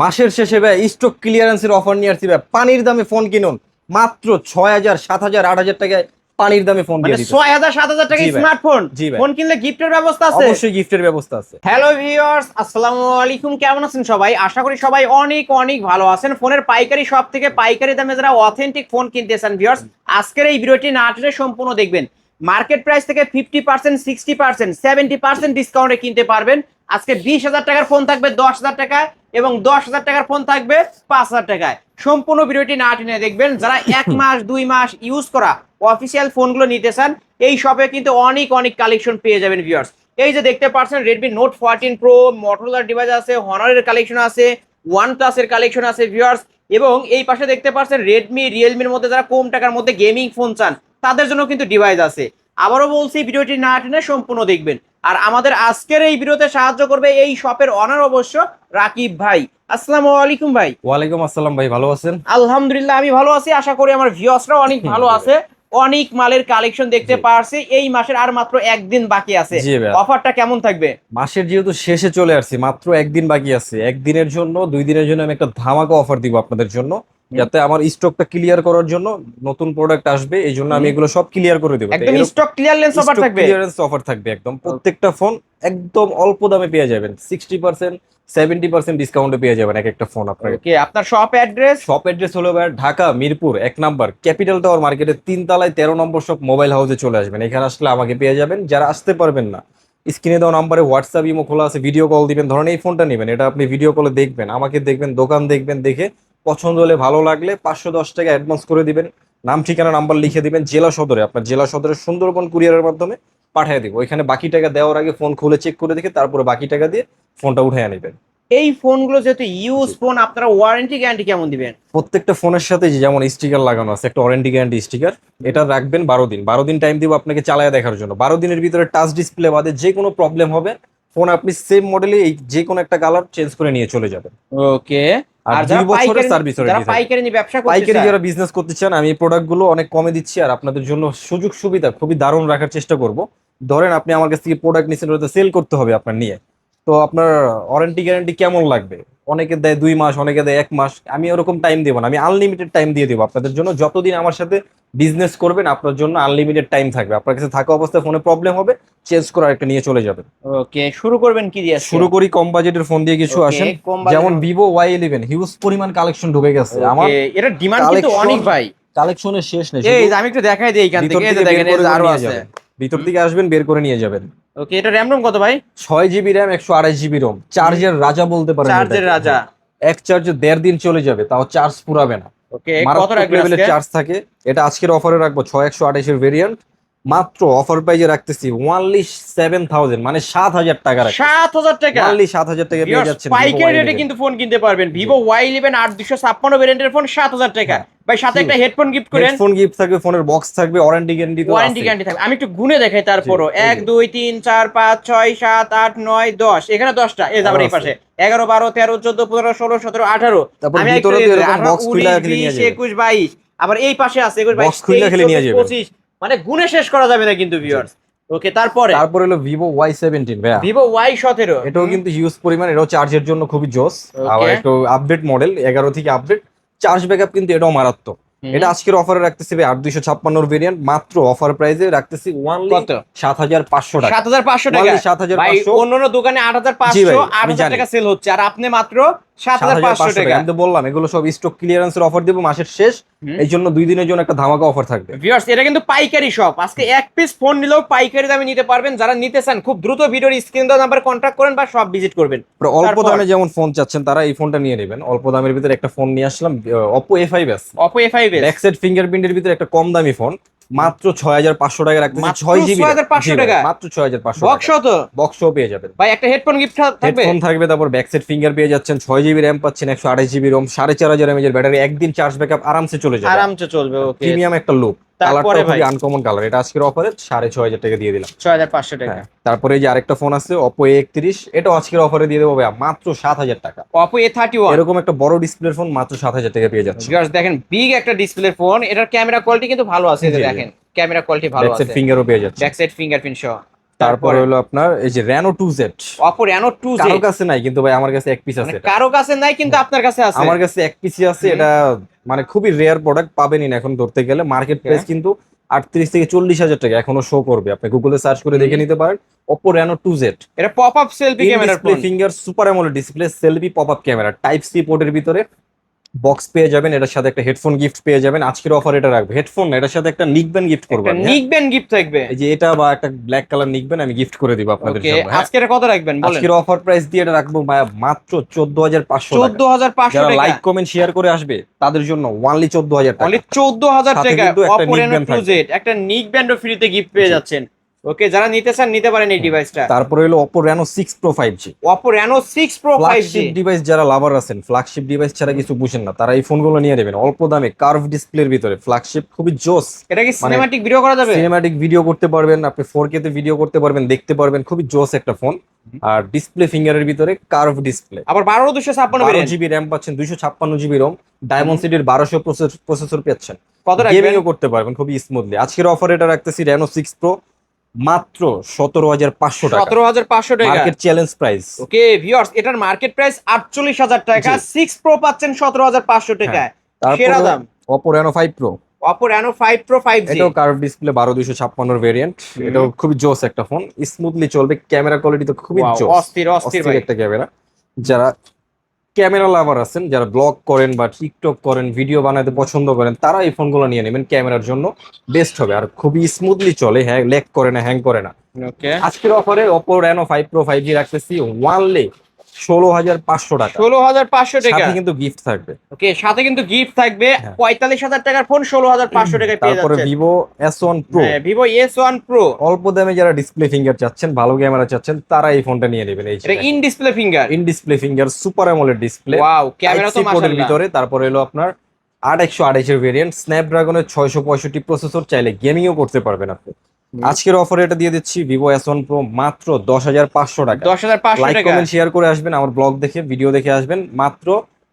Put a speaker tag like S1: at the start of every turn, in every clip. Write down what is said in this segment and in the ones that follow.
S1: মাসের শেষে ভাই স্টক ক্লিয়ারেন্সের অফার নিয়ে আসছি ভাই। পানির দামে ফোন কিনুন মাত্র ৬,০০০, ৭,০০০, ৮,০০০ টাকায় পানির দামে ফোন দিয়ে দিচ্ছি।
S2: ৬,০০০ ৭,০০০ টাকা স্মার্টফোন।
S1: জি ভাই,
S2: ফোন কিনলে গিফটের ব্যবস্থা আছে?
S1: অবশ্যই গিফটের ব্যবস্থা আছে।
S2: হ্যালো ভিউয়ার্স, আসসালামু আলাইকুম। কেমন আছেন সবাই? আশা করি সবাই অনেক অনেক ভালো আছেন। ফোনের পাইকারি শপ থেকে পাইকারি দামে যারা অথেন্টিক ফোন কিনতে চান ভিউয়ার্স, আজকের এই ভিডিওটি না টেনে সম্পূর্ণ দেখবেন। মার্কেট প্রাইস থেকে 50%, 60%, 70% ডিসকাউন্টে কিনতে পারবেন। আজকে 20,০০০ টাকার ফোন থাকবে 10,০০০ টাকায় এবং 10,০০০ টাকার ফোন থাকবে 5,০০০ টাকায়। সম্পূর্ণ ভিডিওটি না টেনে দেখবেন। যারা 1 মাস 2 মাস ইউজ করা অফিসিয়াল ফোনগুলো নিতে চান, এই শপে কিন্তু অনেক অনেক কালেকশন পেয়ে যাবেন ভিউয়ার্স। এই যে দেখতে পাচ্ছেন Redmi Note 14 Pro, Motorola device আছে, Honorer কালেকশন আছে, OnePlus এর কালেকশন আছে ভিউয়ার্স। এবং এই পাশে দেখতে পাচ্ছেন Redmi, Realme এর মধ্যে যারা কম টাকার মধ্যে গেমিং ফোন চান তাদের জন্য কিন্তু ডিভাইস আছে। আবারও বলছি, ভিডিওটি না টেনে সম্পূর্ণ দেখবেন। আর আমাদের আজকের এই ভিডিওতে সাহায্য করবে এই শপের অনার অবশ্য রাকিব ভাই। আসসালামু আলাইকুম ভাই।
S1: ওয়ালাইকুম আসসালাম ভাই, ভালো আছেন?
S2: আলহামদুলিল্লাহ আমি ভালো আছি, আশা করি আমার ভিউয়ার্সরাও অনেক ভালো আছে। অনেক মালের কালেকশন দেখতে পারছি। এই মাসের আর মাত্র একদিন বাকি আছে, অফারটা কেমন থাকবে?
S1: মাসের যেহেতু শেষে চলে আসছি, মাত্র একদিন বাকি আছে। একদিনের জন্য 2 দিনের জন্য আমি একটা ধামাকা অফার দিব আপনাদের জন্য, যাতে আমার স্টকটা ক্লিয়ার করার জন্য। নতুন প্রোডাক্ট আসবে, এই জন্য আমি এগুলো সব ক্লিয়ার করে দেবো।
S2: একদম স্টক ক্লিয়ারেন্স অফার থাকবে।
S1: ক্লিয়ারেন্স অফার থাকবে একদম। প্রত্যেকটা ফোন একদম অল্প দামে পেয়ে যাবেন। 60%, 70% ডিসকাউন্টে পেয়ে যাবেন এক একটা ফোন আপনাকে।
S2: ওকে, আপনার শপ অ্যাড্রেস?
S1: শপ অ্যাড্রেস হলো ভাই Dhaka Mirpur 1 number capital tower মার্কেটের 3 তলায় 13 নম্বর শপ মোবাইল হাউসে চলে আসবেন। এখানে আসলে আমাকে পেয়ে যাবেন। যারা আসতে পারবেন না, স্ক্রিনে দেওয়া নাম্বারে হোয়াটসঅ্যাপ ইমো খোলা আছে, ভিডিও কল দিবেন। ধরেন এই ফোনটা নেবেন, এটা আপনি ভিডিও কলে দেখবেন, আমাকে দেখবেন, দোকান দেখবেন, দেখে পছন্দ হলে ভালো লাগলে 510 টাকা অ্যাডভান্স করে দিবেন। নাম ঠিকানা নাম্বার লিখে দিবেন, জেলা সদরে, আপনার জেলা সদরে সুন্দরবন কুরিয়ারের মাধ্যমে পাঠিয়ে দিব। ওইখানে বাকি টাকা দেওয়ার আগে ফোন খুলে চেক করে দেখে তারপরে বাকি টাকা দিয়ে ফোনটা উঠে নেবেন।
S2: এই ফোনগুলো যেহেতু ইউজ ফোন, আপনারা ওয়ারেন্টি গ্যারান্টি কেমন দিবেন?
S1: প্রত্যেকটা ফোনের সাথে যেমন স্টিকার লাগানো আছে, একটা ওয়ারেন্টি গ্যারান্টি স্টিকার, এটা রাখবেন 12 দিন। 12 দিন টাইম দিব আপনাকে চালায় দেখার জন্য। 12 দিনের ভিতরে টাচ ডিসপ্লে বাদে যে কোনো প্রবলেম হবে, ফোন আপনি সেম মডেলে যে কোনো একটা কালার চেঞ্জ করে নিয়ে চলে যাবেন।
S2: ওকে।
S1: আর 2 বছরের সার্ভিস ওয়ারেন্টি।
S2: যারা পাইকারি নিয়ে ব্যবসা করতে চান,
S1: পাইকারি যারা বিজনেস করতে চান, আমি এই প্রোডাক্টগুলো অনেক কমে দিচ্ছি। আর আপনাদের জন্য সুযোগ সুবিধা খুবই দারুণ রাখার চেষ্টা করব। ধরেন আপনি আমার কাছ থেকে প্রোডাক্ট নিচ্ছেন, ওটা সেল করতে হবে আপনার নিয়ে, তো আপনার ওয়ারেন্টি গ্যারান্টি কেমন লাগবে? অনেকে দেয় 2 মাস, অনেকে দেয় 1 মাস। আমি ওরকম টাইম দেবো না, আমি আনলিমিটেড টাইম দিয়ে দেবো আপনাদের জন্য। যতদিন আমার সাথে বিজনেস করবেন আপনার জন্য আনলিমিটেড টাইম থাকবে। আপনার কাছে থাকা অবস্থায় ফোনে প্রবলেম হবে, চেঞ্জ করে একটা নিয়ে চলে যাবেন।
S2: ওকে, শুরু করবেন কি দিয়ে?
S1: শুরু করি কম বাজেটের ফোন দিয়ে কিছু আসেন। যেমন Vivo Y11 হিউজ পরিমাণ কালেকশন ঢুকে গেছে আমার।
S2: এটা ডিমান্ড কিন্তু অনেক ভাই,
S1: কালেকশনের শেষ নেই।
S2: এই যে আমি একটু দেখাই দিই এখান থেকে, এই যে দেখেন এই যে আরো আছে।
S1: ভিতর থেকে আসবেন, বের করে নিয়ে যাবেন।
S2: ওকে, এটা র‍্যাম রম কত ভাই?
S1: 6 জিবি র‍্যাম, 128 জিবি রোম। চার্জের রাজা বলতে পারেন।
S2: চার্জের রাজা।
S1: এক চার্জে 1.5 দিন চলে যাবে, তাও চার্জ পুরাবে না।
S2: ওকে, কত রাখবেন আজকে?
S1: চার্জ থাকে। এটা আজকের অফারে রাখবো 6128 এর ভেরিয়েন্ট। মাত্র অফার প্রাইজে রাখতেছি only 7000, মানে 7000 টাকা।
S2: 7000 টাকা?
S1: only 7000 টাকা পেয়ে যাচ্ছেন।
S2: পাইকারি রেটে কিন্তু ফোন কিনতে পারবেন। Vivo Y11 8256 ভেরিয়েন্টের ফোন 7000 টাকা। ভাই সাথে একটা হেডফোন গিফট করেন।
S1: হেডফোন গিফট থাকবে, ফোনের বক্স থাকবে, ওয়ারেন্টি গ্যারান্টি তো আছে।
S2: ওয়ারেন্টি গ্যারান্টি থাকবে। আমি একটু গুনে দেখাই তারপরও। 1 2 3 4 5 6 7 8 9 10, এখানে 10টা। এই যাবার এই পাশে 11 12 13 14 15 16 17 18।
S1: আমি ভিতরে এরকম বক্স খুলে নিয়ে যাবেন।
S2: 21 22, আবার এই পাশে আছে 21 22
S1: বক্স খুলে নিয়ে যাবেন।
S2: 25, মানে গুনে শেষ করা যাবে না কিন্তু ভিউয়ার্স। ওকে, তারপরে
S1: হলো Vivo Y17 ভাইয়া।
S2: Vivo Y17,
S1: এটাও কিন্তু হিউজ পরিমাণ। এটাও চার্জের জন্য খুবই জোস। আবার একটু আপডেট মডেল, 11 থেকে আপডেট। চার্জ ব্যাকআপ কিন্তু এটাও মারাত্মক। এটা আজকের অফারে রাখতেছি ভাই 8256 ভেরিয়েন্ট। মাত্র অফার প্রাইসে রাখতেছি only 7500 টাকা।
S2: 7500 টাকা। ভাই অন্যান্য দোকানে 8500 8000 টাকা সেল হচ্ছে, আর আপনি মাত্র 7500 টাকা।
S1: আমি তো বললাম এগুলো সব স্টক ক্লিয়ারেন্সের অফার দেব মাসের শেষ। এই জন্য 2 দিনের জন্য একটা ধামাকা অফার থাকবে।
S2: ভিউয়ার্স, এটা কিন্তু পাইকারি শপ। আজকে এক পিস ফোন নিলেও পাইকারি দামে নিতে পারবেন। যারা নিতে চান খুব দ্রুত ভিডিওর স্ক্রিন দেওয়া নাম্বারে কন্টাক্ট করেন বা শপ ভিজিট করবেন।
S1: অল্প দামে যেমন ফোন চাচ্ছেন তারা এই ফোনটা নিয়ে নেবেন। অল্প দামের ভিতরে একটা ফোন নিয়ে আসলাম, Oppo A5s।
S2: Oppo A5s
S1: back side ফিঙ্গারপ্রিন্টের ভিতরে একটা কম দামি ফোন, মাত্র 6500 টাকা রাখতেছি। 6 জিবি,
S2: 6500 টাকা,
S1: মাত্র 6500
S2: টাকা। বক্সও
S1: পেয়ে যাবেন
S2: ভাই। একটা হেডফোন গিফট থাকবে।
S1: হেডফোন থাকবে, তারপর ব্যাক সাইড ফিঙ্গার পেয়ে যাচ্ছেন, 6 জিবি র‍্যাম পাচ্ছেন, 128 জিবি রোম, 4500 mAh এর ব্যাটারি। একদিন চার্জ ব্যাকআপ আরামসে চলে যাবে,
S2: আরামসে চলবে। ওকে,
S1: প্রিমিয়াম একটা লুক।
S2: তারপরে ভাই
S1: আনকমন কালার। এটা আজকের অফারে 6500 টাকা দিয়ে দিলাম।
S2: 6500 টাকা।
S1: তারপরে এই যে আরেকটা ফোন আছে Oppo A31, এটাও আজকের অফারে দিয়ে দেবো ভাই মাত্র 7000 টাকা।
S2: Oppo A31
S1: এরকম একটা বড় ডিসপ্লের ফোন মাত্র 7000 টাকা পেয়ে যাচ্ছে।
S2: ভিউয়ার্স দেখেন, বিগ একটা ডিসপ্লের ফোন। এটার ক্যামেরা কোয়ালিটি কিন্তু ভালো আছে। এই যে দেখেন, ক্যামেরা কোয়ালিটি ভালো আছে।
S1: ব্যাক সাইড ফিঙ্গারও পেয়ে যাচ্ছে,
S2: ব্যাক সাইড ফিঙ্গারপ্রিন্ট সহ।
S1: তারপর হলো আপনার এই যে Reno 2Z,
S2: Oppo Reno 2Z
S1: কারো কাছে নাই কিন্তু ভাই আমার কাছে এক পিস আছে
S2: মানে
S1: এটা।
S2: কারো কাছে নাই কিন্তু আপনার কাছে আছে।
S1: আমার কাছে এক পিসি আছে এটা, মানে খুবই রেয়ার প্রোডাক্ট, পাবেনই না এখন ধরতে গেলে। মার্কেট প্রাইস কিন্তু 38 থেকে 40 হাজার টাকা এখনো শো করবে, আপনি গুগলে সার্চ করে দেখে নিতে পারেন। Oppo Reno 2Z,
S2: এটা পপ আপ সেলফি ক্যামেরার
S1: display
S2: phone.
S1: Finger super AMOLED display, selfie pop up camera, type C পোর্টের ভিতরে বক্স পেয়ে যাবেন, এটার সাথে একটা হেডফোন গিফট পেয়ে যাবেন। আজকের অফার এটা রাখবে, হেডফোন না, এটার সাথে একটা নিকব্যান্ড গিফট করবো
S2: একটা
S1: আমি, হ্যাঁ?
S2: নিকব্যান্ড গিফট থাকবে।
S1: এই যে এটা বা একটা ব্ল্যাক কালার নিকব্যান্ড আমি গিফট করে দিব আপনাদের
S2: ওকে,
S1: জন্য, হ্যাঁ?
S2: আজকে এটা কত রাখবেন বলেন?
S1: আজকের অফার প্রাইস দিয়ে এটা রাখবো ভাইয়া মাত্র 14,500 টাকা।
S2: 14,500
S1: যারা
S2: টাকা।
S1: লাইক কমেন্ট শেয়ার করে আসবে তাদের জন্য ওয়ানলি 14,000 টাকা।
S2: অনলি 14,000
S1: সাথে
S2: টাকা
S1: কিন্তু একটা
S2: Oppo Reno
S1: neckband থাকবে।
S2: 2Z একটা নিক ব্যান্ডও ফ্রিতে গিফট পেয়ে
S1: জি।
S2: যাচ্ছেন। ওকে, যারা নিতে চান নিতে পারেন এই ডিভাইসটা।
S1: তারপরে হলো Oppo Reno 6 Pro 5G,
S2: Oppo Reno 6 Pro 5G।
S1: Flagship device যারা লাভার আছেন, ফ্ল্যাগশিপ ডিভাইস ছাড়া কিছু বুঝেন না, তারা এই ফোনগুলো নিয়ে নেবেন অল্প দামে, কার্ভ ডিসপ্লের ভিতরে ফ্ল্যাগশিপ, খুবই জোস।
S2: এটা কি
S1: মানে
S2: সিনেম্যাটিক ভিডিও করা যাবে?
S1: সিনেম্যাটিক ভিডিও করতে পারবেন আপনি, 4K তে ভিডিও করতে পারবেন, দেখতে পারবেন, খুবই জোস একটা ফোন। আর ডিসপ্লে ফিঙ্গারের ভিতরে কার্ভ ডিসপ্লে,
S2: আবার 12,256 ভেরিয়েন্ট।
S1: 12 GB র্যাম পাচ্ছেন, 256 GB রোম, ডায়মন্ড সিটির 1200 প্রসেসর পাচ্ছেন,
S2: কত রাখবেন?
S1: গেমিংও করতে পারবেন খুবই স্মুথলি। আজকের অফার এটা রাখতেছি Reno 6 Pro মাত্র 17,500 টাকা,
S2: 17,500 টাকা।
S1: Market challenge price.
S2: Okay viewers, এটার মার্কেট প্রাইস 48,000 টাকা, 6 Pro পাচ্ছেন 17,500 টাকায়। সেরা দাম।
S1: Oppo Reno 5 Pro,
S2: Oppo Reno 5 Pro 5G।
S1: এটাও কার্ভ ডিসপ্লে, 12,256 ভেরিয়েন্ট, এটাও খুবই জোস একটা ফোন, স্মুথলি চলবে, ক্যামেরা কোয়ালিটি তো খুবই
S2: Wow,
S1: জোস,
S2: অস্থির অস্থির ভাই।
S1: একটা ক্যামেরা। যারা ক্যামেরা লাভার আছেন, যারা ব্লগ করেন বা টিকটক করেন, ভিডিও বানাতে পছন্দ করেন, তারা এই ফোনগুলো নিয়ে নেবেন, ক্যামেরার জন্য বেস্ট হবে, আর খুবই স্মুথলি চলে, হ্যাঁ ল্যাগ করে না, হ্যাং করে না।
S2: ওকে,
S1: আজকের অফারে Oppo Reno 5 Pro 5G রাখতেছি ওয়ানলি 16,500 টাকা,
S2: 16,500 টাকা।
S1: সাথে কিন্তু গিফট থাকবে।
S2: ওকে, সাথে কিন্তু গিফট থাকবে।
S1: হ্যাঁ।
S2: 45,000 টাকার ফোন 16,500 টাকায় পেয়ে
S1: তারপরে
S2: যাচ্ছেন।
S1: Vivo S1 Pro,
S2: হ্যাঁ, Vivo S1 Pro।
S1: অল্প দামে যারা ডিসপ্লে ফিঙ্গার চাচ্ছেন, ভালো ক্যামেরা চাচ্ছেন, তারা এই ফোনটা নিয়ে নেবেন। এই
S2: এটা in display finger.
S1: In display finger super AMOLED display,
S2: wow, camera তো
S1: পোর্টের
S2: মাশাআল্লাহ।
S1: ভিতরে। তারপরে হলো আপনার 8128 এর ভেরিয়েন্ট, স্ন্যাপড্রাগনের 665 প্রসেসর, চাইলে গেমিংও করতে পারবেন আপনি। আজকের অফারে এটা দিয়ে দিচ্ছি Vivo S1 Pro মাত্র 10,500 টাকা।
S2: 10,500
S1: লাইক
S2: টাকা।
S1: কমেন্ট শেয়ার করে আসবেন, আমার ব্লগ দেখে ভিডিও দেখে আসবেন, মাত্র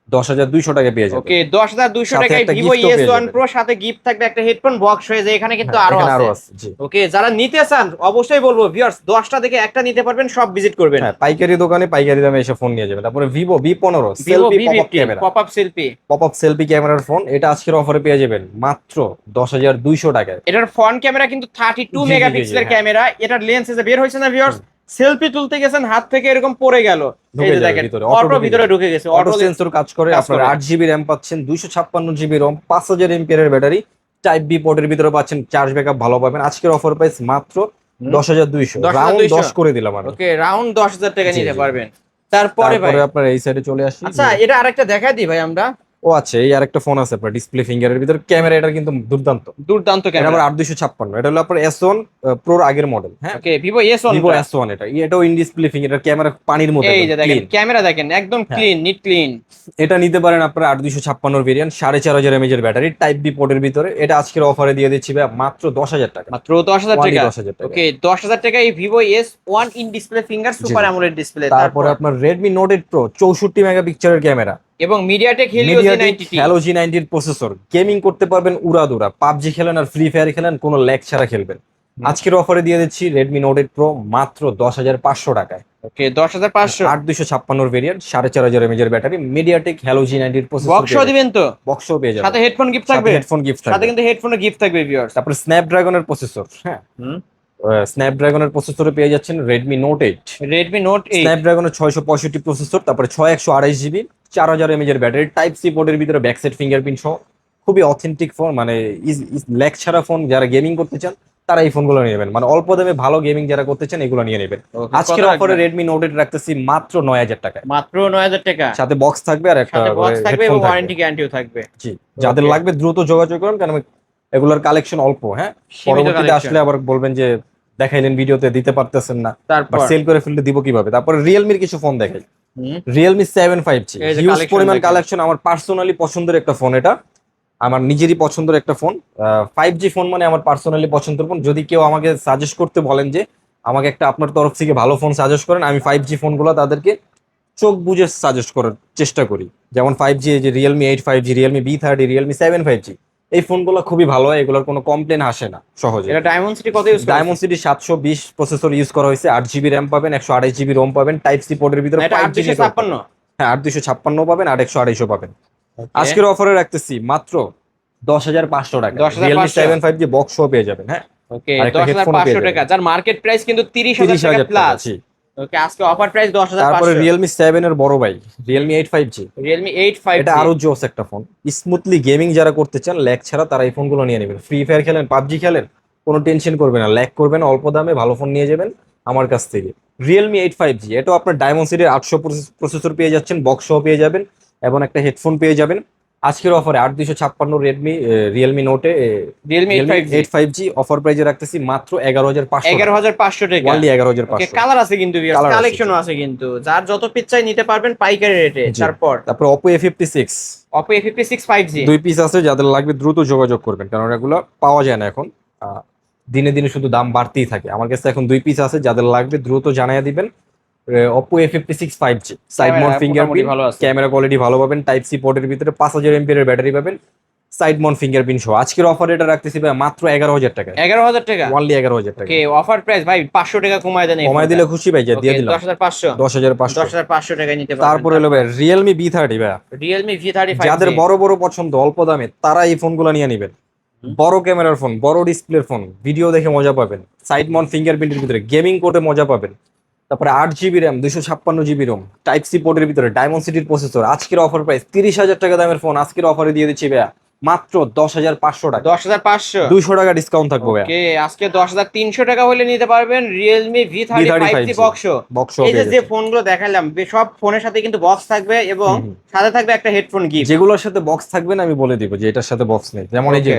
S1: 10,200 টাকা পেয়ে যাবেন।
S2: ওকে, 10,200
S1: সাথে
S2: টাকায়
S1: একটা
S2: Vivo
S1: gift ও পেয়ে
S2: S1
S1: যাবেন।
S2: Pro, সাথে গিফট থাকবে একটা হেডফোন বক্স হয়ে যায়, এখানে কিন্তু
S1: হ্যাঁ,
S2: আরো
S1: এখানে আরো
S2: আছে।
S1: আছে, জি।
S2: ওকে, যারা নিতে চান অবশ্যই বলবো ভিউয়ার্স, 10টা থেকে একটা নিতে পারবেন, সব ভিজিট করবেন।
S1: হ্যাঁ, পাইকারি দোকানে পাইকারি দামে এসে ফোন নিয়ে যাবেন। তারপরে Vivo V15
S2: Vivo
S1: selfie popup
S2: V50
S1: camera,
S2: pop up selfie.
S1: Popup selfie ক্যামেরার ফোন, এটা আজকের অফারে পেয়ে যাবেন মাত্র 10,200 টাকায়।
S2: এটার ফ্রন্ট ক্যামেরা কিন্তু 32
S1: জি, জি,
S2: মেগাপিক্সেলের
S1: হ্যাঁ।
S2: ক্যামেরা। এটার লেন্স এসে বের হয়েছে না ভিউয়ার্স, সেলফি তুলতে গেছেন, হাত থেকে এরকম পড়ে গেল, এই
S1: ঢুকে
S2: যে
S1: যাবে
S2: দেখেন
S1: ভিতরে,
S2: অটো ভিতরে ঢুকে গেছে।
S1: অটো
S2: অটো
S1: সেন্সর কাজ করে।
S2: কাজ
S1: আপনার
S2: করে।
S1: 8 জিবি র্যাম পাচ্ছেন, 256 জিবি রোম, 5000 এমপিআর ব্যাটারি, টাইপ বি পোর্টের ভিতরে পাচ্ছেন, চার্জ ব্যাকআপ ভালো পাবেন। আজকের অফার প্রাইস মাত্র 10,200,
S2: 10,200
S1: রাউন্ড 10 করে দিলাম আমি।
S2: ওকে, রাউন্ড 10,000 টাকা
S1: জি,
S2: নিতে
S1: জি।
S2: পারবেন। তারপরে ভাই,
S1: তারপরে আপনার এই সাইডে চলে আসি।
S2: আচ্ছা এটা আরেকটা দেখাই দিই ভাই আমরা।
S1: ও আচ্ছা, এই আরেকটা ফোন আছে আপনার ডিসপ্লে ফিঙ্গারের ভিতরে, ক্যামেরা এটা কিন্তু দুর্দান্ত,
S2: দুর্দান্ত
S1: এটা
S2: ক্যামেরা।
S1: আবার 8256, এটা হলো আপনার S1 Pro আগের মডেল, হ্যাঁ।
S2: ওকে, Vivo S1
S1: Vivo
S2: Pro।
S1: S1, এটাও ইন ডিসপ্লে ফিঙ্গার, ক্যামেরা পানির মধ্যে
S2: এই যে
S1: একদম
S2: দেখেন
S1: clean।
S2: ক্যামেরা দেখেন, একদম
S1: হ্যাঁ।
S2: Clean, neat clean.
S1: এটা নিতে পারেন আপনারা 8256 ভেরিয়েন্ট, 4500 mAh এর ব্যাটারি, টাইপ বি পোর্টের ভিতরে। এটা আজকের অফারে দিয়ে দিচ্ছি ভাই মাত্র 10,000 টাকা,
S2: মাত্র 10,000
S1: Only
S2: টাকা।
S1: 10,000 টাকা।
S2: ওকে, 10,000 টাকায় Vivo S1 in display finger super
S1: G.
S2: AMOLED display.
S1: তারপরে আপনার Redmi Note 8 Pro 64 মেগাপিক্সেলের ক্যামেরা,
S2: এবং MediaTek Helio
S1: MediaTek
S2: G90T।
S1: Helio G90 processor, gaming করতে পারবেন উড়াদুরা, পাবজি খেলেন আর ফ্রি ফায়ার খেলেন, কোনো ল্যাগ ছাড়া খেলবেন। আজকের অফারে দিয়ে দিচ্ছি Redmi Note 8 Pro মাত্র 10,500 টাকায়।
S2: ওকে, 10,500।
S1: 8256 ভেরিয়েন্ট, 4500 mAh এর battery, MediaTek Helio G90 processor,
S2: বক্সও দিবেন তো?
S1: বক্সও পেয়ে যাবেন,
S2: সাথে হেডফোন গিফট থাকবে।
S1: হেডফোন গিফট
S2: সাথে
S1: থাকবে।
S2: কিন্তু হেডফোনের গিফট থাকবে ভিউয়ার্স।
S1: তারপরে স্ন্যাপড্রাগনের প্রসেসর, হ্যাঁ, স্ন্যাপড্রাগনের প্রসেসরে পেয়ে যাচ্ছেন Redmi Note 8,
S2: Redmi Note 8।
S1: স্ন্যাপড্রাগনের 665 processor, তারপরে 6128 জিবি, 4000 mAh এর ব্যাটারি, টাইপ সি পোর্টের ভিতরে ব্যাক সাইড ফিঙ্গারপ্রিন্ট সহ, খুবই অথেন্টিক ফোন, মানে ল্যাগ ছাড়া ফোন। যারা গেমিং করতে চান তারা এই ফোনগুলো নিয়ে নেবেন, মানে অল্প দামে ভালো গেমিং যারা করতে চান এগুলো নিয়ে নেবেন।
S2: Okay,
S1: আজকের
S2: কত
S1: অফারে
S2: রাখবেন?
S1: Redmi Note 8 রাখতেছি মাত্র 9,000 টাকায়,
S2: মাত্র 9,000 টাকা।
S1: সাথে বক্স থাকবে আর একটা
S2: সাথে বক্স থাকবে এবং
S1: হেডফোন থাকবে।
S2: ওয়ারেন্টি গ্যারান্টিও থাকবে।
S1: জি, যাদের
S2: Okay.
S1: লাগবে দ্রুত যোগাযোগ করুন, কারণ এগুলোর কালেকশন অল্প, হ্যাঁ।
S2: সীমিত
S1: পরবর্তীতে
S2: collection।
S1: আসলে আবার বলবেন যে দেখাইলেন ভিডিওতে, দিতে পারতেছেন না,
S2: তারপর
S1: সেল করে ফেললে দিব কিভাবে। তারপরে রিয়েলমির কিছু ফোন দেখাই, Realme 7 5G,
S2: এই যে
S1: হিউজ
S2: collection
S1: পরিমাণ
S2: দেখেন।
S1: কালেকশন, আমার পার্সোনালি পছন্দের একটা ফোন, এটা আমার নিজেরই পছন্দের একটা ফোন। 5G ফোন মানে আমার পার্সোনালি পছন্দের ফোন। যদি কেউ আমাকে সাজেস্ট করতে বলেন যে আমাকে একটা আপনার তরফ থেকে ভালো ফোন সাজেস্ট করেন, আমি 5G ফোনগুলো তাদেরকে চোখ বুঝে সাজেস্ট করার চেষ্টা করি। যেমন 5G, এই যে Realme 8 5G, Realme B30, Realme 7 5G, এই ফোনগুলো খুবই ভালো হয়, এগুলোর কোনো কমপ্লেন আসে না সহজে।
S2: এটা ডায়মন্ড সিটি কত ইউজ করেন?
S1: ডায়মন্ড সিটি 720 প্রসেসর ইউজ করা হয়েছে, 8 জিবি র্যাম পাবেন, 128 জিবি রোম পাবেন, টাইপ সি পোর্টের ভিতরে
S2: এটা
S1: 5G নেটওয়ার্ক
S2: 856।
S1: পাবেন। হ্যাঁ 8 256 পাবেন, 8 128 পাবেন।
S2: Okay,
S1: আজকের অফারে রাখতেছি মাত্র 10,500 টাকা,
S2: 10,500
S1: রিয়েলমি 7 5G বক্স সহ পেয়ে যাবেন। হ্যাঁ
S2: ওকে,
S1: আরেকটা headphone
S2: 10,500
S1: পেয়ে
S2: টাকা,
S1: যাবেন।
S2: যার মার্কেট প্রাইস কিন্তু 30,000 টাকা
S1: 30,000 টাকা,
S2: প্লাস।
S1: জি।
S2: ওকে, আজকে অফার প্রাইস
S1: তারপরে
S2: 10,500।
S1: রিয়েলমি 7 এর বড় ভাই রিয়েলমি 8 5G,
S2: রিয়েলমি 8 5G,
S1: এটা আরো জোস একটা ফোন। স্মুথলি গেমিং যারা করতে চান ল্যাগ ছাড়া, তারা এই ফোনগুলো নিয়ে নেবেন। ফ্রি ফায়ার খেলেন, পাবজি খেলেন, কোনো টেনশন করবে না, ল্যাগ করবে না, অল্প দামে ভালো ফোন নিয়ে যাবেন আমার কাছ থেকে। রিয়েলমি 8 5G, এটাও আপনার ডায়মন্ড সিটির 800 প্রসেসর পেয়ে যাচ্ছেন, বক্স সহ পেয়ে যাবেন এবং একটা হেডফোন পেয়ে যাবেন। আজকের অফারে 8 256 রিয়েলমি নোটে
S2: রিয়েলমি 8 5G
S1: 8 5G অফার প্রাইজে রাখতেছি মাত্র 11,500
S2: 11,500 টাকা।
S1: ওনলি
S2: ওকে,
S1: 11,500।
S2: কালার আছে কিন্তু,
S1: Colour আছে,
S2: কালেকশনও আছে কিন্তু, যার যত পিস চাই নিতে পারবেন পাইকারি রেটে।
S1: জি।
S2: তারপর
S1: Oppo A56
S2: Oppo A56 5G,
S1: 2 piece আছে, যাদের লাগবে দ্রুত যোগাযোগ করবেন, কারণ এগুলো পাওয়া যায় না এখন। দিনে দিনে শুধু দাম বাড়তেই থাকে। আমার কাছে এখন 2 পিস আছে, যাদের লাগবে দ্রুত জানাইয়া দিবেন। Oppo A56 5G, side
S2: Camera
S1: Mount
S2: মোটামুটি
S1: ফিঙ্গারপ্রিন্ট,
S2: ভালো আছে।
S1: ক্যামেরা কোয়ালিটি ভালো পাবেন, টাইপ সি পোর্টের ভিতরে 5000 এমপিএর এর ব্যাটারি পাবেন, সাইড মাউন্ট ফিঙ্গারপ্রিন্ট সহ। আজকের অফার এটা রাখতেছি ভাই মাত্র 11,000 টাকা,
S2: 11,000 টাকা।
S1: ওনলি 11,000 টাকা।
S2: ওকে, অফার প্রাইস ভাই 500 টাকা কমায় দেন।
S1: কমায় দিলে খুশি ভাই, যা দিয়ে দিলাম
S2: 10,500।
S1: 10,500।
S2: 10,500 টাকায় নিতে পারবেন।
S1: তারপরে হলো ভাই রিয়েলমি B30 ভাই,
S2: রিয়েলমি V30 5G,
S1: যাদের বড় বড় পছন্দ অল্প দামে, তারা এই ফোনগুলো নিয়ে নেবেন। বড় ক্যামেরার ফোন, বড় ডিসপ্লের ফোন, ভিডিও দেখে মজা পাবেন, সাইড মাউন্ট ফিঙ্গারপ্রিন্টের ভিতরে গেমিং করতে মজা পাবেন। তারপরে 8 GB RAM, 256 GB ROM, type C পোর্টের ভিতরে ডায়মন্ড সিটির প্রসেসর। আজকের অফার প্রাইস 30,000 টাকা দামের ফোন আজকের অফারে দিয়ে দিচ্ছি ভাইয়া মাত্র 10,500 টাকা।
S2: 10,500।
S1: 200 টাকা ডিসকাউন্ট থাকবে ভাইয়া।
S2: ওকে, আজকে 10,300 টাকা হলে নিতে পারবেন Realme V30 5G box.
S1: Box
S2: এই যে ফোনগুলো দেখালাম, সব ফোনের সাথে কিন্তু বক্স থাকবে এবং সাথে থাকবে একটা হেডফোন গিফট।
S1: যেগুলোর সাথে বক্স থাকবে না আমি বলে দিব যে এটার সাথে বক্স নেই। যেমন এই যে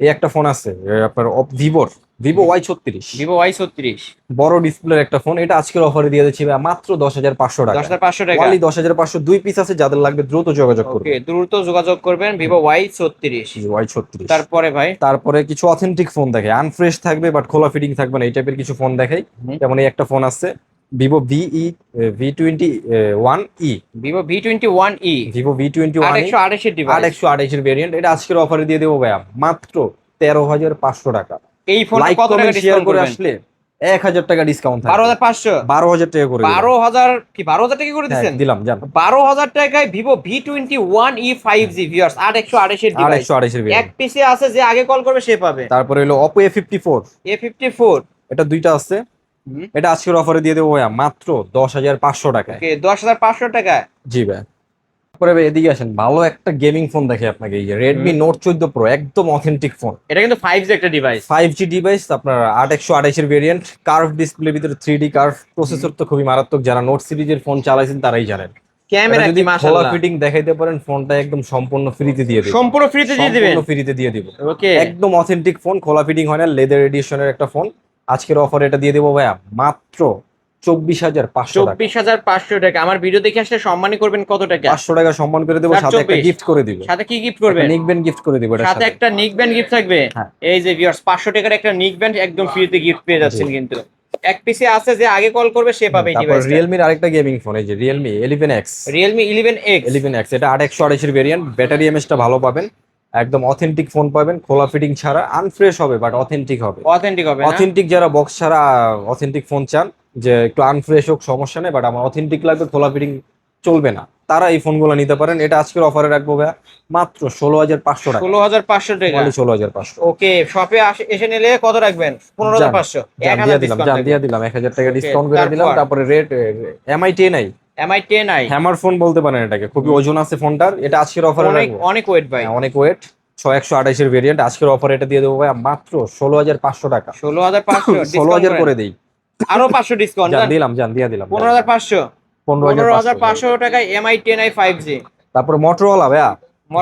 S1: এই একটা ফোন আছে আপনার ভিভো Y36,
S2: ভিভো Y36
S1: বড় ডিসপ্লের একটা ফোন, এটা আজকের অফারে দিয়ে দিচ্ছি ভাইয়া মাত্র 10,500 টাকা।
S2: 10,500 টাকা।
S1: ওনলি 10,500। 2 পিস আছে, যাদের লাগবে দ্রুত যোগাযোগ করবেন।
S2: ওকে, দ্রুত যোগাযোগ করবেন ভিভো Y36।
S1: Y36।
S2: তারপরে ভাই
S1: তারপরে কিছু অথেন্টিক ফোন দেখে, আনফ্রেশ থাকবে বাট খোলা ফিটিং থাকবে না, এই টাইপের কিছু ফোন দেখাই। যেমন এই একটা ফোন আছে Vivo V21e,
S2: Vivo V21e,
S1: Vivo V21e
S2: 828 এর ডিভাইস,
S1: 828 এর ভেরিয়েন্ট। এটা আজকের অফারে দিয়ে দেবো ভাইয়া মাত্র 13,500 টাকা।
S2: এই ফোন
S1: লাইক
S2: কত টাকা
S1: কমেন্ট শেয়ার
S2: ডিসকাউন্ট
S1: করে
S2: করবেন?
S1: আসলে 1,000 টাকা ডিসকাউন্ট থাকবে।
S2: 12,500।
S1: 12,000 টাকা করে দিলাম।
S2: 12,000 কি 12,000 টাকা করে
S1: হ্যাঁ,
S2: দিবেন?
S1: দিলাম জান।
S2: 12,000 টাকায় ভিভো V21e 5G ভিউয়ার্স, 828 এর ডিভাইস।
S1: 828 এর
S2: এক
S1: ভেরিয়েন্ট।
S2: পিসে আছে, যে আগে কল করবে সে পাবে।
S1: তারপরে হলো Oppo A54,
S2: A54,
S1: এটা দুইটা আছে, এটা আজকের অফারে দিয়ে দেবো ভাইয়া মাত্র 10,500 টাকায়।
S2: ওকে, 10,500 টাকায়।
S1: জি ভাই। তারপরে ভাই এদিকে আসেন, ভালো একটা গেমিং ফোন দেখে আপনাকে, এই যে Redmi Note 14 Pro, একদম অথেন্টিক ফোন,
S2: এটা কিন্তু 5G একটা ডিভাইস।
S1: 5G ডিভাইস, আপনার 8 128 এর ভেরিয়েন্ট, কার্ভ ডিসপ্লের ভিতরে 3D কার্ভ, প্রসেসর তো খুবই মারাত্মক, যারা নোট সিরিজের ফোন চালাইছেন তারাই জানেন।
S2: ক্যামেরা
S1: যদি
S2: কি
S1: খোলা
S2: মাশাআল্লাহ,
S1: ফিটিং দেখাইতে পারেন, ফোনটা একদম সম্পূর্ণ ফ্রিতে দিয়ে দেব।
S2: সম্পূর্ণ ফ্রিতে দিয়ে দিবেন।
S1: সম্পূর্ণ ফ্রিতে দিয়ে দিব।
S2: ওকে,
S1: একদম অথেন্টিক ফোন, খোলা ফিটিং হয় না, লেদার এডিশনের একটা ফোন। আজকের অফারে এটা দিয়ে দেবো ভাইয়া মাত্র 24,500 টাকা।
S2: 24,500 টাকা। আমার ভিডিও দেখে আসলে সম্মানী করবেন কত টাকা?
S1: 500 টাকা সম্মান করে দেবো, সাথে একটা
S2: 24
S1: গিফট করে দিব।
S2: সাথে কি গিফট করবেন?
S1: নিক ব্যান্ড গিফট করে দিব, এটার
S2: সাথে একটা নিক ব্যান্ড গিফট থাকবে।
S1: হ্যাঁ।
S2: এই যে ভিউয়ার্স, 500 টাকার একটা নিক ব্যান্ড একদম ফ্রিতে গিফট পেয়ে যাচ্ছেন কিন্তু। এক পিসে আছে, যে আগে কল করবে সে পাবে এই
S1: তারপর
S2: ডিভাইসটা।
S1: রিয়েলমির আরেকটা গেমিং ফোন, এই যে Realme 11X,
S2: Realme 11X,
S1: 11X, এটা 8 128 এর ভেরিয়েন্ট, ব্যাটারি এমএসটা ভালো পাবেন, একদম অথেন্টিক ফোন পাবেন, খোলা ফিটিং ছাড়া, আনফ্রেশ হবে বাট অথেন্টিক হবে।
S2: অথেন্টিক হবে না?
S1: অথেন্টিক যারা বক্স ছাড়া অথেন্টিক ফোন চান, যে একটু আনফ্রেশ হোক সমস্যা নেই, বাট আমার অথেন্টিক লাগবে, খোলা ফিটিং চলবে না, তারা এই ফোনগুলো নিতে পারেন। এটা আজকের অফারে রাখবো ভাইয়া মাত্র 16,500 টাকা।
S2: 16,500 টাকা।
S1: 16,500।
S2: ওকে, শপে এসে নিলে কত রাখবেন? 15,500।
S1: জান দিয়ে দিলাম, জান দিয়ে দিলাম, 1,000 টাকা ডিসকাউন্ট করে দিলাম। তারপরে rate MI 10i,
S2: MI 10i,
S1: hammer phone বলতে পারেন এটাকে, খুবই ওজন আছে ফোনটার। এটা আজকের অফারে
S2: অনেক
S1: রাখবো,
S2: অনেক ওয়েট ভাই।
S1: অনেক ওয়েট, 128 এর ভেরিয়েন্ট। আজকের অফারে এটা দিয়ে দেবো ভাই মাত্র 16,500 টাকা।
S2: 16,500
S1: 16,000 করে দেই,
S2: আরো 500 ডিসকাউন্ট
S1: জান দিলাম, জান দিয়ে দিলাম।
S2: 15,500।
S1: 15,500
S2: 15,500 টাকায় MI 10i 5G।
S1: তারপরে মোটরোলা ভাইয়া,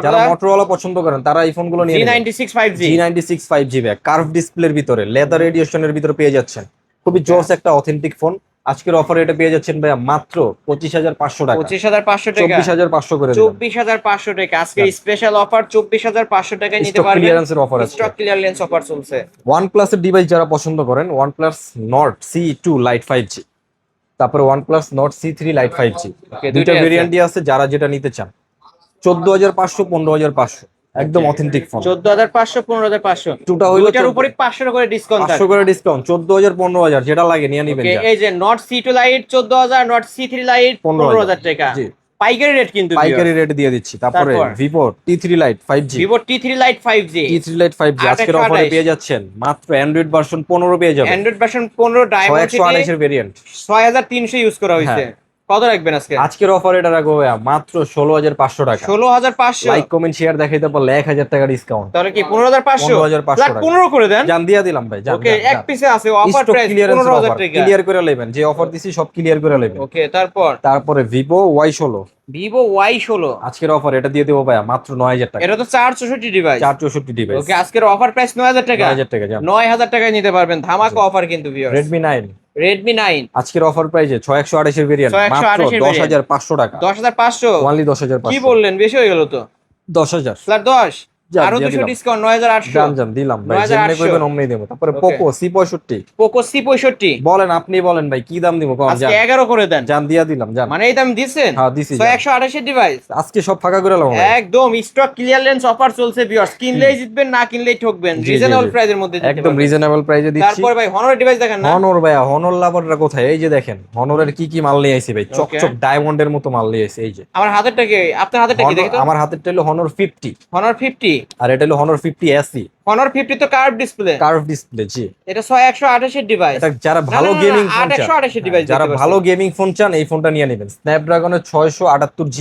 S1: যারা
S2: Motorola
S1: মোটরোলা পছন্দ করেন তারা এই ফোনগুলো নিয়ে নেবেন।
S2: G96 5G,
S1: G96 5G back, curve ডিসপ্লের ভিতরে, লেদার এডিশনের ভিতরে পেয়ে যাচ্ছেন, খুবই জোস একটা অথেন্টিক ফোন। আজকের অফারে এটা পেয়ে যাচ্ছেন ভাইয়া মাত্র 25,500 টাকা।
S2: 25,500 টাকা।
S1: 24,500 করে দিলাম।
S2: 24,500 টাকা আজকে স্পেশাল অফার। 24,500 টাকায় নিতে
S1: স্টক
S2: পারবেন।
S1: ক্লিয়ারেন্সের অফার আছে।
S2: স্টক ক্লিয়ারেন্স অফার চলছে।
S1: OnePlus এর ডিভাইস যারা পছন্দ করেন, OnePlus Nord C2 Lite 5G, তারপরে OnePlus Nord C3 Lite 5G,
S2: Okay,
S1: দুইটা
S2: দুইটাই আছে।
S1: ভেরিয়েন্টই আছে, যারা যেটা নিতে চান। 14,500, 15,500, একদম অথেন্টিক ফোন।
S2: 14,500 15,500
S1: টুটা হইলো
S2: দুটার উপরে 500 করে ডিসকাউন্ট
S1: 500 করে ডিসকাউন্ট, 14,000 15,000 যেটা লাগে নিয়ে নিবেন।
S2: ওকে এই যে নট সি2 লাইট 14,000, নট সি3 লাইট 15,000 টাকা।
S1: জি
S2: পাইকারি রেট কিন্তু
S1: পাইকারি রেট দিয়ে দিচ্ছি। তারপরে
S2: তারপর?
S1: ভিভো T3 লাইট 5G,
S2: ভিভো টি3 লাইট 5G,
S1: T3 লাইট 5G আজকের
S2: 828
S1: অফারে পেয়ে যাচ্ছেন মাত্র অ্যান্ড্রয়েড ভার্সন 15 পেয়ে যাবেন।
S2: অ্যান্ড্রয়েড ভার্সন 15 ডায়মন্ড
S1: 128 এর ভেরিয়েন্ট
S2: 6300 ইউজ করা হয়েছে। কত রাখবেন আজকে?
S1: আজকের অফার এটা রাখবো ভাইয়া মাত্র 16,500 টাকা।
S2: 16,500।
S1: লাইক কমেন্ট শেয়ার দেখাইতে পারলে 1000 টাকা ডিসকাউন্ট।
S2: তাহলে কি 15,500?
S1: 15,500
S2: লাখ
S1: টাকা।
S2: 15 করে দেন।
S1: জান দিয়া দিলাম ভাই, জান।
S2: ওকে এক পিসে আছে অফার প্রাইস 15,000 টাকা।
S1: ক্লিয়ার করে নেবেন, যে অফার দিছি সব ক্লিয়ার করে নেবেন।
S2: ওকে তারপর
S1: তারপরে ভিভো Y16
S2: ভিভো Y16
S1: আজকের অফার এটা দিয়ে দেবো ভাইয়া মাত্র 9,000 টাকা।
S2: এটা তো 464 ডিভাইস।
S1: 464 ডিভাইস।
S2: ওকে আজকের অফার প্রাইস 9,000 টাকা।
S1: 9,000 টাকা জান।
S2: 9,000 টাকায় নিতে পারবেন, ধামাকা অফার কিন্তু ভিউয়ার্স।
S1: Redmi 9
S2: Redmi 9
S1: আজকের অফার প্রাইসে 6128 এর ভেরিয়েন্ট
S2: 628
S1: মাত্র
S2: এর variant।
S1: 10,500 টাকা।
S2: 10,500
S1: অনলি 10,500।
S2: কি বললেন, বেশি হয়ে গেল তো।
S1: 10,000
S2: ফ্ল্যাট 10
S1: যান,
S2: আরো
S1: দিয়ে
S2: 200
S1: দিলাম।
S2: ডিসকাউন্ট 9,800।
S1: জান জান দিলাম ভাই,
S2: 9,800
S1: যেমনি কইবেন অমনি দেব। তারপরে
S2: Okay.
S1: Poco C65
S2: Poco C65
S1: বলেন, আপনি বলেন ভাই কি দাম দিব কোন?
S2: আজকে
S1: জান
S2: 11 করে দেন।
S1: জান দিয়া দিলাম জান।
S2: মানে এই দাম দিছেন?
S1: হ্যাঁ দিছি জান।
S2: 128 এর ডিভাইস
S1: আজকে সব ফাঁকা করে লাও ভাই।
S2: একদম স্টক ক্লিয়ারেন্স অফার চলছে ভিউয়ার্স। কিনলেই জিতবেন, না কিনলেই ঠকবেন।
S1: জি, জি,
S2: রিজনেবল
S1: জি।
S2: প্রাইসের মধ্যে দিতে
S1: একদম
S2: পারবেন।
S1: রিজনেবল প্রাইসে দিচ্ছি।
S2: তারপর ভাই হনরের ডিভাইস দেখেন না।
S1: হনর ভাইয়া, হনর লাভাররা কোথায়? এই যে দেখেন হনরের কি কি মাল নিয়ে আইছি ভাই, চকচক ডায়মন্ডের মতো মাল নিয়ে আইছি। এই যে
S2: আমার হাতেরটা কি, আপনার হাতেরটা কি দেখি তো।
S1: আমার হাতেরটা হলো হনর 50
S2: হনর 50,
S1: আর এটা হলো হনর 50 SE
S2: হনর 50 তো কার্ভ ডিসপ্লে।
S1: Curve display. জি
S2: এটা 128 এর ডিভাইস।
S1: এটা যারা ভালো গেমিং ফোন চান,
S2: 128 এর ডিভাইস,
S1: যারা ভালো গেমিং ফোন চান এই ফোনটা নিয়ে নেবেন। স্ন্যাপড্রাগনের 678G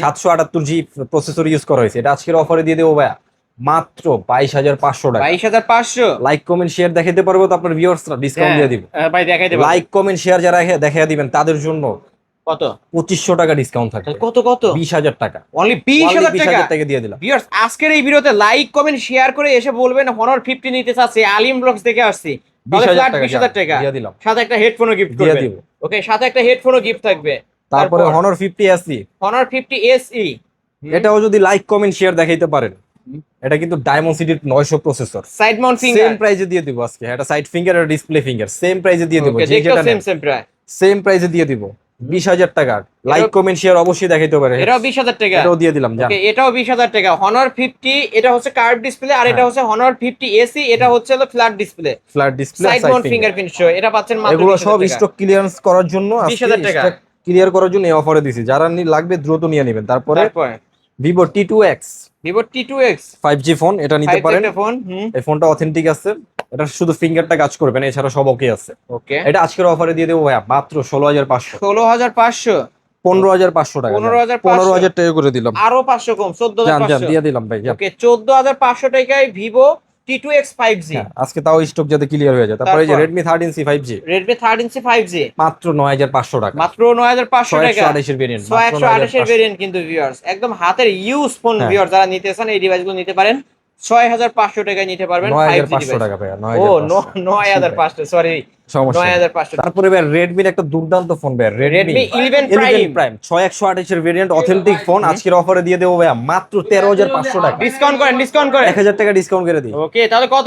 S1: 778G প্রসেসর ইউজ করা হয়েছে। এটা আজকের অফারে দিয়ে দেবো ভাইয়া মাত্র 22,500 টাকা।
S2: 22,500।
S1: লাইক কমেন্ট শেয়ার দেখাতে পারবো তো আপনার ভিউয়ার্সরা ডিসকাউন্ট দিয়ে দিব।
S2: ভাই দেখাই দেব।
S1: লাইক কমেন্ট শেয়ার যারা দেখায় দিবেন তাদের জন্য
S2: কত?
S1: 2500 টাকা ডিসকাউন্ট থাকবে।
S2: কত কত?
S1: 20,000 টাকা।
S2: অনলি 20,000 টাকা।
S1: 20,000 টাকা দিয়ে দিলাম।
S2: ভিউয়ার্স আজকের এই ভিডিওতে লাইক কমেন্ট শেয়ার করে এসে বলবেন হনর 50 নিতে চাচ্ছি, আলিম ব্লগস থেকে আসছি। তাহলে
S1: 20,000
S2: ফ্ল্যাট
S1: টাকা
S2: 20,000 টাকা
S1: দিয়ে দিলাম।
S2: সাথে একটা হেডফোনও গিফট
S1: দিয়ে
S2: করবেন।
S1: দিব।
S2: ওকে সাথে একটা হেডফোনও গিফট থাকবে।
S1: তারপরে হনর 50 SE
S2: হনর 50 SE
S1: এটাও যদি লাইক কমেন্ট শেয়ার দেখাইতে পারেন, এটা কিন্তু ডায়মন্ড সিটির 900 processor.
S2: Side Mount
S1: same
S2: finger.
S1: প্রাইসে দিয়ে দিব আজকে। এটা সাইড ফিঙ্গার আর ডিসপ্লে ফিঙ্গার সেম প্রাইসে দিয়ে দিব।
S2: ওকে
S1: যে
S2: দেখো
S1: যেটা
S2: সেম সেম প্রাইস।
S1: সেম প্রাইসে দিয়ে দিব 20,000 টাকা। লাইক কমেন্ট শেয়ার অবশ্যই দেখাইতে পারে।
S2: এটাও 20,000 টাকা।
S1: এটাও দিয়ে দিলাম জান।
S2: ওকে এটাও 20,000 টাকা। হনর 50 এটা হচ্ছে কার্ভ ডিসপ্লে, আর এটা হচ্ছে হনর 50 SE, এটা হচ্ছে হলো flat display,
S1: flat display
S2: side Mount fingerprint show. এটা পাচ্ছেন মাত্র
S1: এগুলো
S2: 20,000
S1: সব
S2: টাকা।
S1: স্টক ক্লিয়ারেন্স করার জন্য,
S2: 20,000 টাকা।
S1: ক্লিয়ার করার জন্য এই অফারে দিছি। যারা লাগবে দ্রুত নিয়ে নেবেন। তারপরে Vivo T2X
S2: Vivo T2X
S1: 5G phone, এটা নিতে পারেন।
S2: ফোন।
S1: এই ফোনটা অথেন্টিক আছে, এটা শুধু ফিঙ্গারটা কাজ করবে না, এছাড়া সব ওকে আছে।
S2: ওকে
S1: এটা আজকের অফারে দিয়ে দেবো ভাইয়া মাত্র 16,500।
S2: 16,500।
S1: 15,500 টাকা।
S2: 15,500
S1: 15,000 টাকা করে দিলাম।
S2: আরো 500 কম,
S1: জান জান
S2: 14,500
S1: দিয়ে দিলাম ভাই জান।
S2: ওকে 14,500 টাকায় ভিভো T2X 5G।
S1: হ্যাঁ, আজকে তাও স্টক যাতে ক্লিয়ার হয়ে যায়। তারপরে এই যে
S2: তারপর?
S1: Redmi 13C 5G
S2: Redmi 13C 5G
S1: মাত্র 9,500 টাকা।
S2: মাত্র 9,500 টাকা।
S1: 128 এর ভেরিয়েন্ট
S2: 128 এর ভেরিয়েন্ট কিন্তু ভিউয়ার্স একদম হাতের ইউজ ফোন।
S1: হ্যাঁ।
S2: ভিউয়ার্স যারা নিতে চান এই ডিভাইসগুলো নিতে পারেন। 6,500 টাকায় নিতে পারবেন 5G
S1: 9,500
S2: ডিভাইস।
S1: টাকা ভাইয়া।
S2: ও
S1: 9,500
S2: 9,500 সরি
S1: সমস্যা নেই।
S2: 9,500।
S1: তারপরে ভাই Redmi একটা দুর্দান্ত ফোন ভাই,
S2: Redmi 11 Prime
S1: 6128 এর ভেরিয়েন্ট অথেন্টিক ফোন আজকের অফারে দিয়ে দেবো ভাইয়া মাত্র 13,500 টাকা।
S2: ডিসকাউন্ট করেন
S1: 1,000 টাকা ডিসকাউন্ট করে দিই।
S2: ওকে তাহলে কত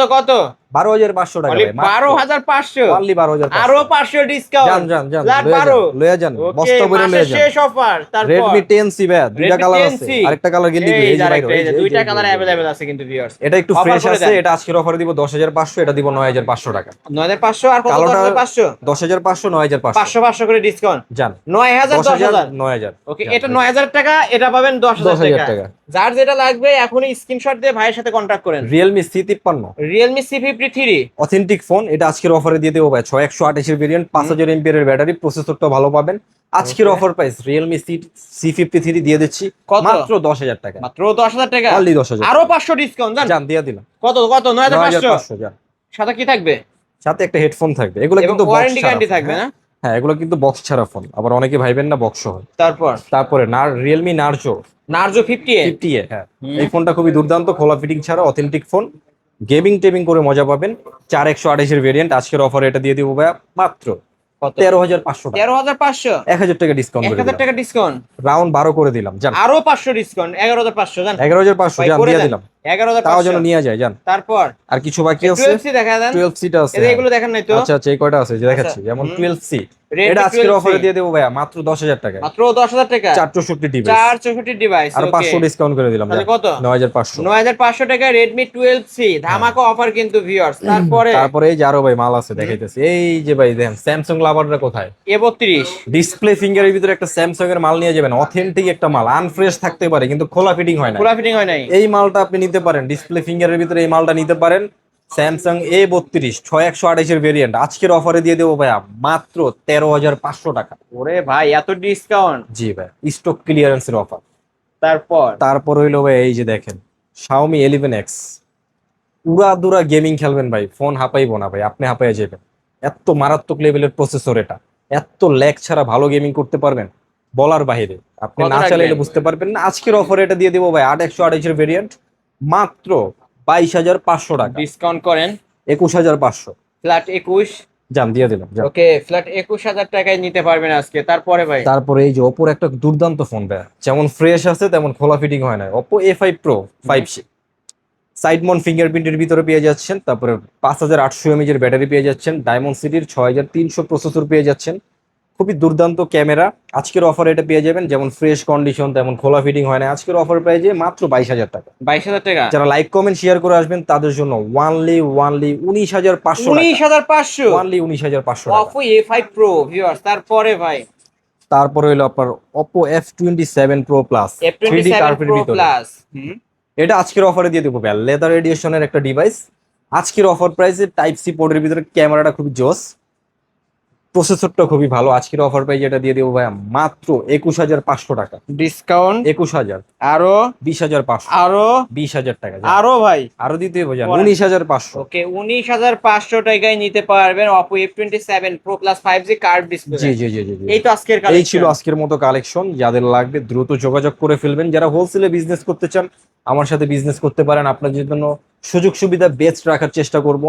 S1: 12,500 টাকা
S2: অনলি
S1: ভাই, মাত্র।
S2: 12,500।
S1: অনলি 12,500।
S2: আরো 500 ডিসকাউন্ট।
S1: জান জান জান
S2: ফ্ল্যাট
S1: লয়ে
S2: 12
S1: যান, লয়ে যান
S2: ওকে
S1: বস্তা ভরে লয়ে
S2: মাসের
S1: যান।
S2: শেষ অফার। তারপর
S1: Redmi 10C ভাই, দুইটা
S2: Redmi
S1: কালার
S2: 10C
S1: আছে, আরেকটা কালার গেলি
S2: এই
S1: এই যে ভাই,
S2: এই যে দুইটা কালার अवेलेबल আছে কিন্তু ভিউয়ার্স।
S1: এটা একটু
S2: Offer
S1: ফ্রেশ
S2: করে
S1: আছে।
S2: দেন।
S1: এটা আজকের অফারে দিব 10,500, এটা দিব 9,500 টাকা।
S2: 9,500 আর কত?
S1: কালোটা
S2: 500
S1: 10,500 9,500
S2: 500 করে ডিসকাউন্ট।
S1: জান।
S2: 9,000 10,000
S1: 9,000
S2: ওকে এটা 9,000 টাকা, এটা পাবেন 10,000
S1: 10,000
S2: টাকা।
S1: টাকা।
S2: যার যেটা লাগবে এখনই স্ক্রিনশট দিয়ে ভাইয়ের সাথে কন্টাক্ট করেন।
S1: Realme C53
S2: Realme C53
S1: authentic phone, এটা আজকের অফারে দিয়ে দেবো ভাই 128 এর ভেরিয়েন্ট, 5000 mAh এর ব্যাটারি, প্রসেসরটা ভালো পাবেন। আজকের অফার প্রাইস Realme C53 দিয়ে দিচ্ছি
S2: কত?
S1: মাত্র 10,000 টাকা।
S2: মাত্র 10,000 টাকা।
S1: অনলি 10,000
S2: আরো 500 ডিসকাউন্ট জান।
S1: জান দিয়ে দিলাম।
S2: কত কত 9,500
S1: 9,500 জান।
S2: সাথে কি থাকবে?
S1: সাথে একটা হেডফোন থাকবে। এগুলো
S2: এবং
S1: কিন্তু
S2: ওয়ারেন্টি গ্যারান্টি থাকবে না?
S1: হ্যাঁ, এগুলো কিন্তু বক্স ছাড়া ফোন, আবার অনেকে ভাইবেন না বক্স হয়।
S2: তারপর
S1: তারপরে Realme Narzo
S2: Narzo 50A
S1: 50A, হ্যাঁ এই ফোনটা খুবই দুর্দান্ত, খোলা ফিটিং ছাড়া অথেন্টিক ফোন, গেমিং টেমিং করে মজা পাবেন। 4128 এর ভেরিয়েন্ট আজকের অফারে এটা দিয়ে দিব ভাই মাত্র
S2: কত?
S1: 13,500 টাকা।
S2: 13,500
S1: 1,000 টাকা ডিসকাউন্ট করে
S2: 1,000
S1: দিলাম।
S2: টাকা ডিসকাউন্ট।
S1: রাউন্ড 12 করে দিলাম জান।
S2: আরো 500 ডিসকাউন্ট 11,500 জান।
S1: 11,500 জান
S2: করে
S1: দিয়ে
S2: দেন।
S1: দিলাম। তাও যেন
S2: 11,500
S1: নিয়ে যায় জান।
S2: তারপর
S1: আর কিছু বাকি আছে।
S2: 12C দেখা দেন।
S1: 12C টা আছে।
S2: এই যে এগুলো দেখেন নাই তো?
S1: আচ্ছা আচ্ছা, এই কয়টা আছে যে দেখাচ্ছি, যেমন
S2: হুম।
S1: 12C,
S2: Redmi
S1: এটা আজকের
S2: 12C
S1: অফারে দিয়ে দেবো ভাইয়া মাত্র 10,000 টাকায়।
S2: মাত্র 10,000 টাকা
S1: 464 ডিভাইস
S2: 464 ডিভাইস।
S1: আর
S2: ওকে
S1: 500 ডিসকাউন্ট করে দিলাম।
S2: তাহলে কত?
S1: 9,500।
S2: 9,500 টাকা Redmi 12C ধামাকা অফার কিন্তু ভিউয়ার্স।
S1: তারপরে এই যে আরো ভাই মাল আছে দেখাইতেছি। এই যে ভাই দেখেন স্যামসাং লাভাররা কোথায়,
S2: A32
S1: ডিসপ্লে ফিঙ্গারের ভিতরে একটা স্যামসাং এর মাল নিয়ে যাবেন, অথেন্টিক একটা মাল, আনফ্রেশ থাকতে পারে কিন্তু খোলা ফিটিং হয় না।
S2: পুরা ফিটিং হয় নাই।
S1: এই মালটা আপনি নিতে পারেন, ডিসপ্লে ফিঙ্গারের ভিতরে এই মালটা নিতে পারেন। স্যামসাং A32 6128 এর ভেরিয়েন্ট আজকের অফারে দিয়ে দেবো ভাইয়া মাত্র 13,500 টাকা।
S2: ওরে ভাই এত ডিসকাউন্ট।
S1: জি ভাই, স্টক ক্লিয়ারেন্সের অফার।
S2: তারপর
S1: হইলো ভাই এই যে দেখেন Xiaomi 11X, উড়াদুরা গেমিং খেলবেন ভাই, ফোন হাঁপাইবো না ভাই, আপনি হাঁপাইয়া যাবেন। এত মারাত্মক লেভেলের প্রসেসর, এটা এত ল্যাগ ছাড়া ভালো গেমিং করতে পারবেন বলার বাইরে, আপনি
S2: কত
S1: না
S2: রাখবেন?
S1: চালাইলে বুঝতে পারবেন না। আজকের অফারে এটা দিয়ে দেবো ভাই 8128 এর ভেরিয়েন্ট মাত্র 22,500 টাকা।
S2: ডিসকাউন্ট করেন
S1: 21,500
S2: ফ্ল্যাট 21।
S1: জান দিয়ে দিলাম জান।
S2: ওকে ফ্ল্যাট 21,000 টাকায় নিতে পারবেন আজকে। তারপরে ভাই
S1: তারপরে এই যে ওপোর একটা দুর্দান্ত ফোন ভাই, যেমন ফ্রেশ আছে তেমন খোলা ফিটিং হয় না, Oppo A5 Pro 5C, side mount ফিঙ্গারপ্রিন্টের ভিতরে পেয়ে যাচ্ছেন। তারপরে 5,800 mAh এর ব্যাটারি পেয়ে যাচ্ছেন, ডায়মন্ড সিটির 6,300 প্রসেসর পেয়ে যাচ্ছেন, খুবই দুর্দান্ত ক্যামেরা। আজকের অফারে এটা পেয়ে যাবেন, যেমন ফ্রেশ কন্ডিশন তেমন খোলা ফিটিং হয় না। আজকের অফার পেয়ে যায় মাত্র 22,000 টাকা।
S2: 22,000 টাকা
S1: যারা লাইক কমেন্ট শেয়ার করে আসবেন তাদের জন্য ওয়ানলি 19,500
S2: 19,500
S1: ওয়ানলি 19,500 টাকা।
S2: Oppo A5 Pro viewers. তারপরে ভাই
S1: তারপরে হলো আপনার Oppo F27 Pro Plus 3D
S2: F27
S1: কার্ভের
S2: Pro
S1: ভিতরে,
S2: Plus।
S1: এটা আজকের অফারে দিয়ে দেবো ভাই, লেদার এডিশনের একটা ডিভাইস। আজকের অফার প্রাইসে টাইপ সি পোর্টের ভিতরে ক্যামেরাটা খুবই জোস, প্রসেসরটা খুবই ভালো। আজকের অফার প্রাইস এটা দিয়ে দেবো ভাই মাত্র 21,500 টাকা।
S2: ডিসকাউন্ট
S1: 21,000,
S2: আরো
S1: 20,500,
S2: আরো
S1: 20,000 টাকা।
S2: আরো ভাই
S1: আরো দিতে হবে জান,
S2: বলেন।
S1: 19,500।
S2: ওকে 19,500 টাকায় নিতে পারবেন Oppo F27 Pro Plus 5G curve display.
S1: জি জি জি জি জি।
S2: এই তো আজকের
S1: এই
S2: কালেকশন।
S1: ছিল আজকের মতো কালেকশন, যাদের লাগবে দ্রুত যোগাযোগ করে ফেলবেন। যারা হোলসেলে বিজনেস করতে চান আমার সাথে বিজনেস করতে পারেন, আপনাদের জন্য সুযোগ সুবিধা বেস্ট রাখার চেষ্টা করব,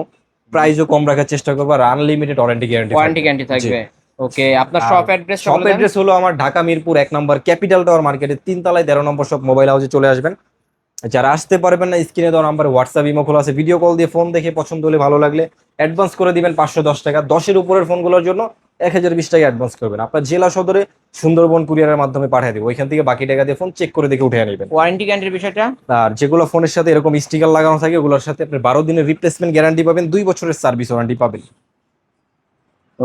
S1: প্রাইসও কম রাখার চেষ্টা করবো, আর আনলিমিটেড ওয়ারেন্টি
S2: গ্যারান্টি থাকবে। ওকে আপনার শপ অ্যাড্রেস?
S1: শপ অ্যাড্রেস হলো আমার ঢাকা মিরপুর 1 নম্বর ক্যাপিটাল টাওয়ার মার্কেটের 3 তলায় 13 নম্বর শপ, মোবাইল হাউসে চলে আসবেন। যারা আসতে পারবেন না স্ক্রিনে দেওয়া নাম্বারে হোয়াটসঅ্যাপ ইমো খোলা আছে, ভিডিও কল দিয়ে ফোন দেখে পছন্দ হলে ভালো লাগলে অ্যাডভান্স করে দিবেন 510 টাকা। 10-এর উপরের ফোনগুলোর জন্য 1,020 টাকা অ্যাডভান্স করবেন। আপনার জেলা সদরে সুন্দরবন কুরিয়ারের মাধ্যমে পাঠিয়ে দেবো, ওইখান থেকে বাকি টাকা দিয়ে ফোন চেক করে দেখে উঠে নেবেন।
S2: ওয়ারেন্টি গ্যারান্টির বিষয়টা?
S1: আর যেগুলো ফোনের সাথে এরকম স্টিকার লাগানো থাকে ওগুলোর সাথে আপনি 12 দিনের রিপ্লেসমেন্ট গ্যারান্টি পাবেন, 2 বছরের সার্ভিস ওয়ারেন্টি পাবেন।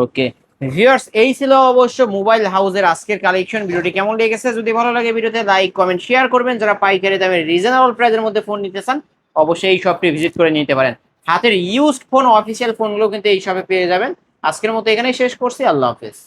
S2: ওকে ভিউয়ার্স এই ছিল অবশ্য মোবাইল হাউসের আজকের কালেকশন। ভিডিওটি কেমন লেগেছে? যদি ভালো লাগে ভিডিওতে লাইক কমেন্ট শেয়ার করবেন। যারা পাইকারি দামে রিজনেবল প্রাইসের মধ্যে ফোন নিতে চান অবশ্যই এই শপটি ভিজিট করে নিতে পারেন। হাতের ইউজড ফোন অফিসিয়াল ফোনগুলো কিন্তু এই শপে পেয়ে যাবেন। আজকের মতো এখানেই শেষ করছি, আল্লাহ হাফেজ।